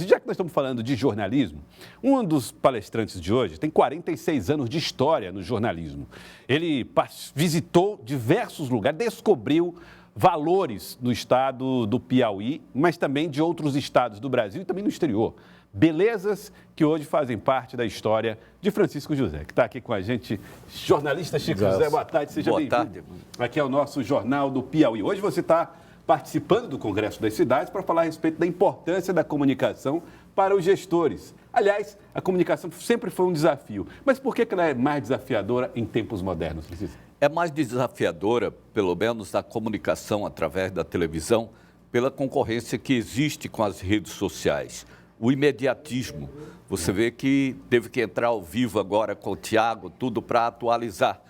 E já que nós estamos falando de jornalismo, um dos palestrantes de hoje tem 46 anos de história no jornalismo. Ele visitou diversos lugares, descobriu valores no estado do Piauí, mas também de outros estados do Brasil e também no exterior. Belezas que hoje fazem parte da história de Francisco José, que está aqui com a gente. Jornalista Chico José, boa tarde, seja bem-vindo. Aqui é o nosso Jornal do Piauí. Hoje você está participando do Congresso das Cidades para falar a respeito da importância da comunicação para os gestores. Aliás, a comunicação sempre foi um desafio. Mas por que ela é mais desafiadora em tempos modernos, Francisco? É mais desafiadora, pelo menos, a comunicação através da televisão, pela concorrência que existe com as redes sociais. O imediatismo. Você vê que teve que entrar ao vivo agora com o Tiago, tudo para atualizar.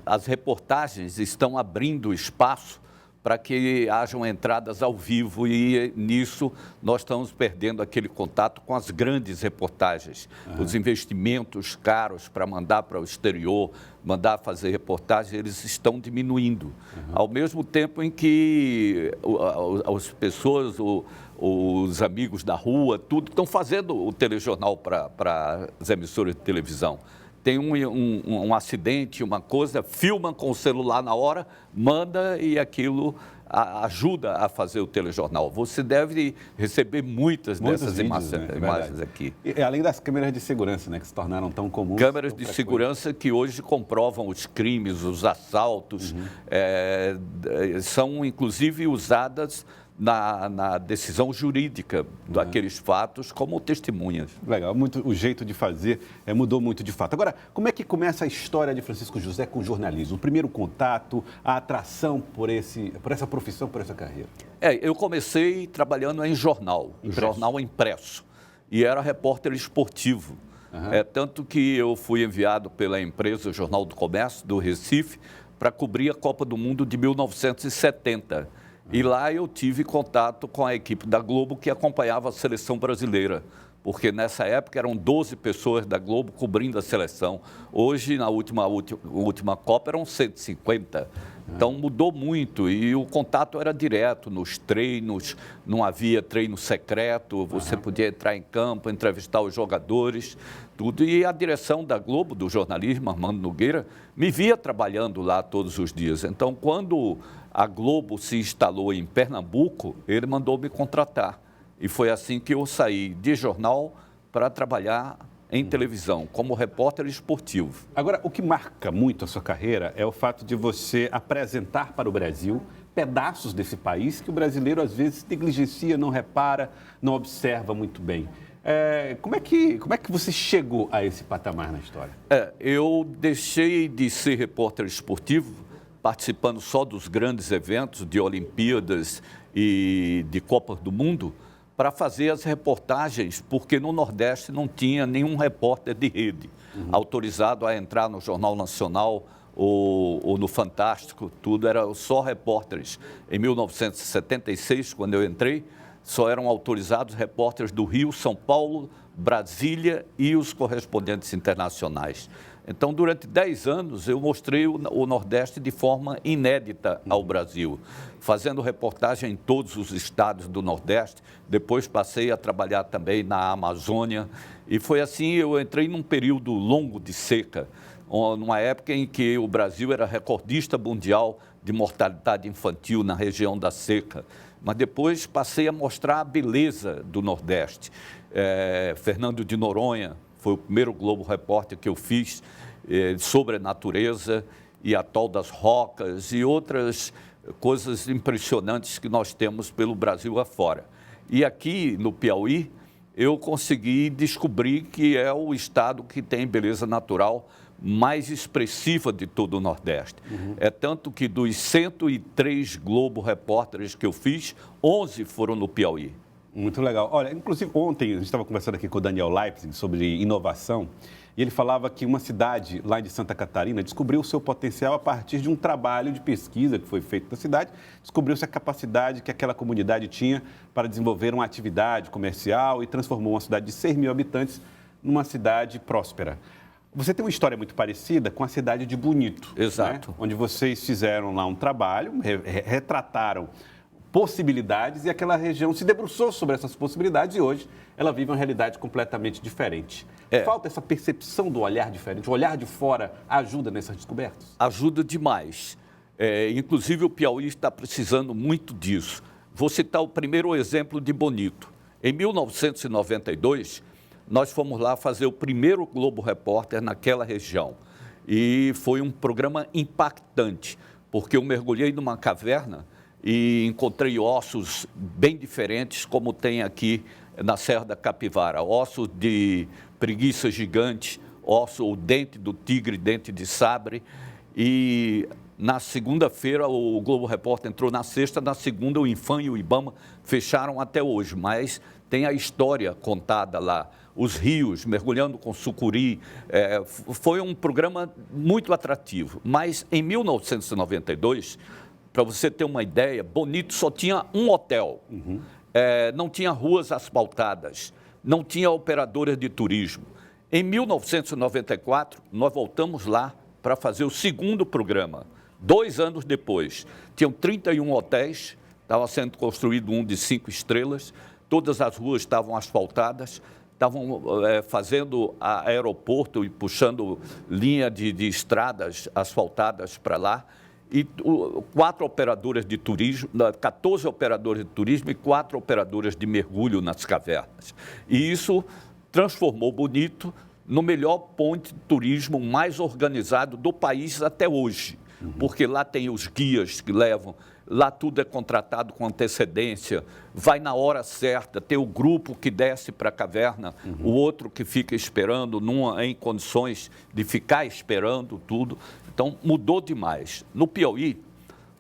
As reportagens estão abrindo espaço para que hajam entradas ao vivo e nisso nós estamos perdendo aquele contato com as grandes reportagens. Os investimentos caros para mandar para o exterior, mandar fazer reportagem, eles estão diminuindo. Ao mesmo tempo em que as pessoas, os amigos da rua, tudo estão fazendo o telejornal para as emissoras de televisão. Tem um acidente, uma coisa, filma com o celular na hora, manda e aquilo ajuda a fazer o telejornal. Você deve receber muitas dessas imagens aqui. E além das câmeras de segurança, né, que se tornaram tão comuns. Câmeras de segurança que hoje comprovam os crimes, os assaltos, são inclusive usadas na decisão jurídica daqueles fatos como testemunhas. Legal, o jeito de fazer mudou muito de fato. Agora, como é que começa a história de Francisco José com o jornalismo? O primeiro contato, a atração por essa profissão, por essa carreira? Eu comecei trabalhando em jornal impresso, e era repórter esportivo. Tanto que eu fui enviado pela empresa Jornal do Comércio, do Recife, para cobrir a Copa do Mundo de 1970. E lá eu tive contato com a equipe da Globo que acompanhava a seleção brasileira, porque nessa época eram 12 pessoas da Globo cobrindo a seleção. Hoje, na última Copa, eram 150. Então mudou muito e o contato era direto nos treinos, não havia treino secreto, você podia entrar em campo, entrevistar os jogadores, tudo. E a direção da Globo, do jornalismo, Armando Nogueira, me via trabalhando lá todos os dias. Então, quando a Globo se instalou em Pernambuco, ele mandou me contratar. E foi assim que eu saí de jornal para trabalhar em televisão, como repórter esportivo. Agora, o que marca muito a sua carreira é o fato de você apresentar para o Brasil pedaços desse país que o brasileiro, às vezes, negligencia, não repara, não observa muito bem. Como é que você chegou a esse patamar na história? Eu deixei de ser repórter esportivo, participando só dos grandes eventos de Olimpíadas e de Copas do Mundo, para fazer as reportagens, porque no Nordeste não tinha nenhum repórter de rede autorizado a entrar no Jornal Nacional ou no Fantástico, tudo era só repórteres. Em 1976, quando eu entrei, só eram autorizados repórteres do Rio, São Paulo, Brasília e os correspondentes internacionais. Então, durante 10 anos, eu mostrei o Nordeste de forma inédita ao Brasil, fazendo reportagem em todos os estados do Nordeste. Depois passei a trabalhar também na Amazônia. E foi assim, eu entrei num período longo de seca, numa época em que o Brasil era recordista mundial de mortalidade infantil na região da seca. Mas depois passei a mostrar a beleza do Nordeste. Fernando de Noronha foi o primeiro Globo Repórter que eu fiz sobre a natureza e atol das Rocas e outras coisas impressionantes que nós temos pelo Brasil afora. E aqui no Piauí, eu consegui descobrir que é o estado que tem beleza natural mais expressiva de todo o Nordeste. É tanto que dos 103 Globo Repórteres que eu fiz, 11 foram no Piauí. Muito legal. Olha, inclusive ontem a gente estava conversando aqui com o Daniel Leipzig sobre inovação e ele falava que uma cidade lá de Santa Catarina descobriu o seu potencial a partir de um trabalho de pesquisa que foi feito na cidade, descobriu-se a capacidade que aquela comunidade tinha para desenvolver uma atividade comercial e transformou uma cidade de 6 mil habitantes numa cidade próspera. Você tem uma história muito parecida com a cidade de Bonito. Exato. Né? Onde vocês fizeram lá um trabalho, retrataram possibilidades e aquela região se debruçou sobre essas possibilidades e hoje ela vive uma realidade completamente diferente. Falta essa percepção do olhar diferente, o olhar de fora ajuda nessas descobertas? Ajuda demais. Inclusive o Piauí está precisando muito disso. Vou citar o primeiro exemplo de Bonito. Em 1992, nós fomos lá fazer o primeiro Globo Repórter naquela região. E foi um programa impactante, porque eu mergulhei numa caverna e encontrei ossos bem diferentes, como tem aqui na Serra da Capivara. Ossos de preguiça gigante, o dente do tigre, dente de sabre. E na segunda-feira o Globo Repórter entrou, na sexta, na segunda o Infam e o Ibama fecharam até hoje, mas tem a história contada lá. Os rios, mergulhando com sucuri, foi um programa muito atrativo. Mas em 1992, para você ter uma ideia, Bonito só tinha um hotel, não tinha ruas asfaltadas, não tinha operadoras de turismo. Em 1994, nós voltamos lá para fazer o segundo programa. 2 anos depois, tinham 31 hotéis, estava sendo construído um de 5 estrelas, todas as ruas estavam asfaltadas, estavam fazendo aeroporto e puxando linha de estradas asfaltadas para lá, e 4 operadoras de turismo, 14 operadoras de turismo e 4 operadoras de mergulho nas cavernas. E isso transformou Bonito no melhor ponto de turismo mais organizado do país até hoje, porque lá tem os guias que levam, lá tudo é contratado com antecedência, vai na hora certa, tem o grupo que desce para a caverna, o outro que fica esperando, em condições de ficar esperando tudo. Então, mudou demais. No Piauí,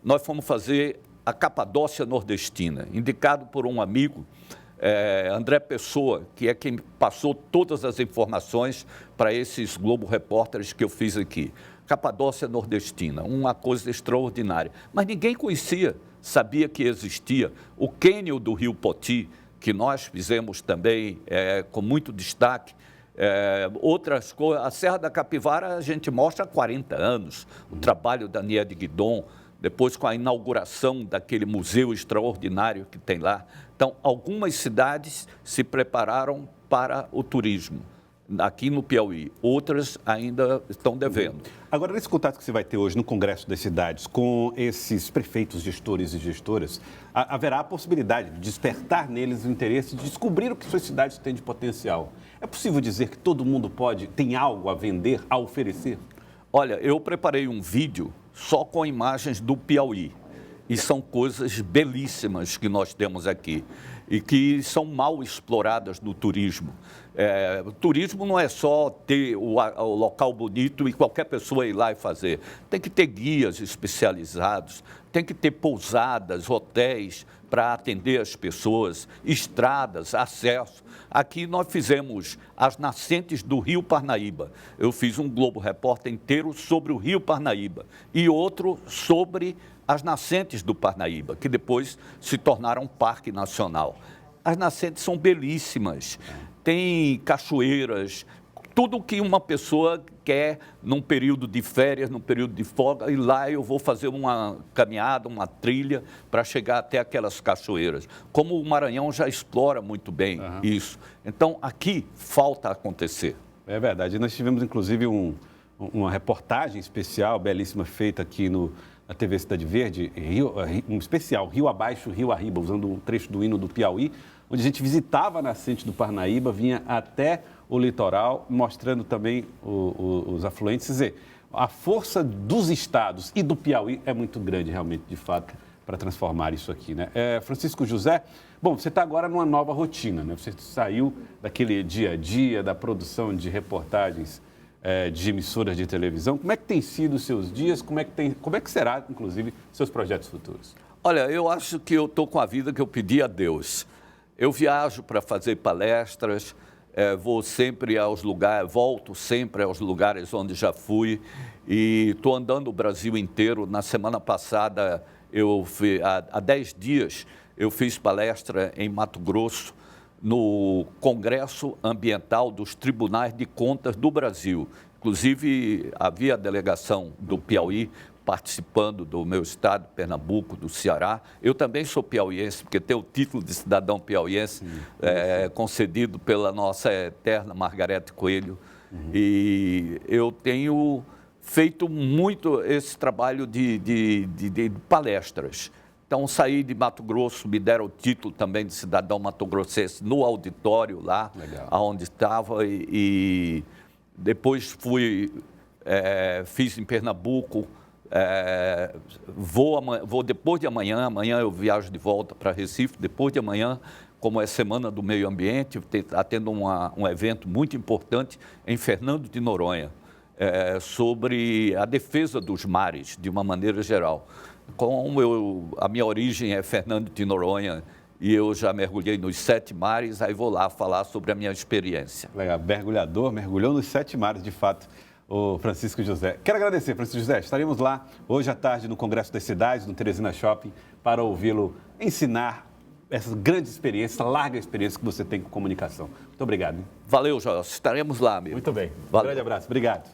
nós fomos fazer a Capadócia Nordestina, indicado por um amigo, André Pessoa, que é quem passou todas as informações para esses Globo Repórteres que eu fiz aqui. Capadócia Nordestina, uma coisa extraordinária. Mas ninguém conhecia, sabia que existia. O cânion do Rio Poti, que nós fizemos também com muito destaque. Outras coisas, a Serra da Capivara a gente mostra há 40 anos, o trabalho da Niede Guidon, depois com a inauguração daquele museu extraordinário que tem lá. Então, algumas cidades se prepararam para o turismo, aqui no Piauí. Outras ainda estão devendo. Agora, nesse contato que você vai ter hoje no Congresso das Cidades com esses prefeitos, gestores e gestoras, haverá a possibilidade de despertar neles o interesse de descobrir o que suas cidades têm de potencial. É possível dizer que todo mundo tem algo a vender, a oferecer? Olha, eu preparei um vídeo só com imagens do Piauí. E são coisas belíssimas que nós temos aqui e que são mal exploradas no turismo. O turismo não é só ter o local bonito e qualquer pessoa ir lá e fazer. Tem que ter guias especializados, tem que ter pousadas, hotéis para atender as pessoas, estradas, acesso. Aqui nós fizemos as nascentes do Rio Parnaíba. Eu fiz um Globo Repórter inteiro sobre o Rio Parnaíba e outro sobre as nascentes do Parnaíba, que depois se tornaram um parque nacional. As nascentes são belíssimas, tem cachoeiras, tudo o que uma pessoa quer num período de férias, num período de folga, e lá eu vou fazer uma caminhada, uma trilha para chegar até aquelas cachoeiras. Como o Maranhão já explora muito bem isso. Então, aqui falta acontecer. É verdade. Nós tivemos, inclusive, uma reportagem especial, belíssima, feita aqui na TV Cidade Verde, um especial, Rio Abaixo, Rio Arriba, usando um trecho do hino do Piauí, onde a gente visitava a nascente do Parnaíba, vinha até o litoral, mostrando também os afluentes. Quer dizer, a força dos estados e do Piauí é muito grande, realmente, de fato, para transformar isso aqui, né? Francisco José, bom, você está agora numa nova rotina, né? Você saiu daquele dia a dia, da produção de reportagens de emissoras de televisão. Como é que tem sido os seus dias? Como é que será, inclusive, seus projetos futuros? Olha, eu acho que eu estou com a vida que eu pedi a Deus. Eu viajo para fazer palestras, vou sempre aos lugares, volto sempre aos lugares onde já fui e estou andando o Brasil inteiro. Na semana passada, há 10 dias, eu fiz palestra em Mato Grosso, no Congresso Ambiental dos Tribunais de Contas do Brasil. Inclusive, havia a delegação do Piauí participando do meu estado, Pernambuco, do Ceará. Eu também sou piauiense, porque tenho o título de cidadão piauiense concedido pela nossa eterna Margarete Coelho. E eu tenho feito muito esse trabalho de palestras. Então, saí de Mato Grosso, me deram o título também de cidadão mato-grossense no auditório lá, onde estava, e depois fiz em Pernambuco, vou depois de amanhã eu viajo de volta para Recife, depois de amanhã, como é Semana do Meio Ambiente, está tendo um evento muito importante em Fernando de Noronha, sobre a defesa dos mares, de uma maneira geral. Como a minha origem é Fernando de Noronha e eu já mergulhei nos 7 mares, aí vou lá falar sobre a minha experiência. Legal, mergulhador, mergulhou nos 7 mares, de fato, o Francisco José. Quero agradecer, Francisco José. Estaremos lá hoje à tarde no Congresso das Cidades, no Teresina Shopping, para ouvi-lo ensinar essa grande experiência, essa larga experiência que você tem com comunicação. Muito obrigado. Hein? Valeu, Jorge. Estaremos lá, amigo. Muito bem. Valeu. Um grande abraço. Obrigado.